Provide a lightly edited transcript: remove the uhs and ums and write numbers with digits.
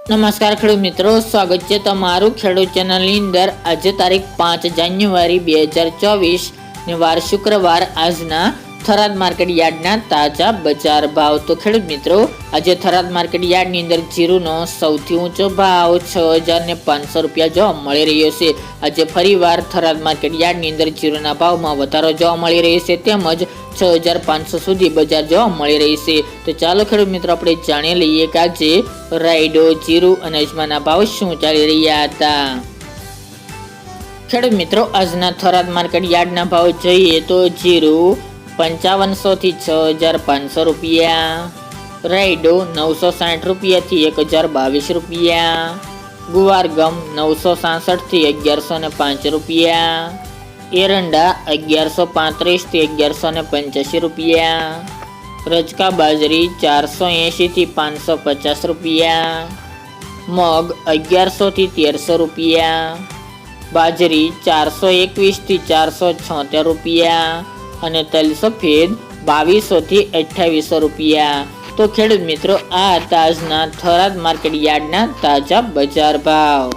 નમસ્કાર ખેડૂત મિત્રો, સ્વાગત છે તમારું ખેડૂત ચેનલની અંદર। આજે તારીખ 5 જાન્યુઆરી 2024 ને વાર શુક્રવાર। આજના થરાદ માર્કેટ યાર્ડના તાજા બજાર ભાવ। તો ખેડૂત મિત્રો, આજે થરાદ માર્કેટ યાર્ડની અંદર જીરુનો સૌથી ઊંચો ભાવ 6500 રૂપિયા જોવા મળી રહ્યો છે। આજે ફરીવાર થરાદ માર્કેટ યાર્ડની અંદર જીરુના ભાવમાં વધારો જોવા મળી રહ્યો છે, તેમજ 6500 સુધી બજાર જોવા મળી રહી છે। તો ચાલો ખેડૂત મિત્રો, આપણે જાણી લઈએ કે આજે રાયડો, જીરુ અને અજમાના ભાવ શું ચાલી રહ્યા હતા। ખેડૂત મિત્રો, આજના થરાદ માર્કેટ યાર્ડના ભાવ જોઈએ તો જીરુ 5500 થી 6500 રૂપિયા, રાયડો 960 રૂપિયાથી 1022 રૂપિયા, ગુવાર ગમ 966 થી 1105 રૂપિયા, એરંડા 1135 થી 1185 રૂપિયા, રજકા બાજરી 480 થી 550 રૂપિયા, મગ 1100 થી 1300 રૂપિયા, બાજરી 421 થી 476 રૂપિયા અને તલ સફેદ 2200 થી 2800 રૂપિયા। તો ખેડૂત મિત્રો, આ આજના થરાદ માર્કેટ યાર્ડના તાજા બજાર ભાવ।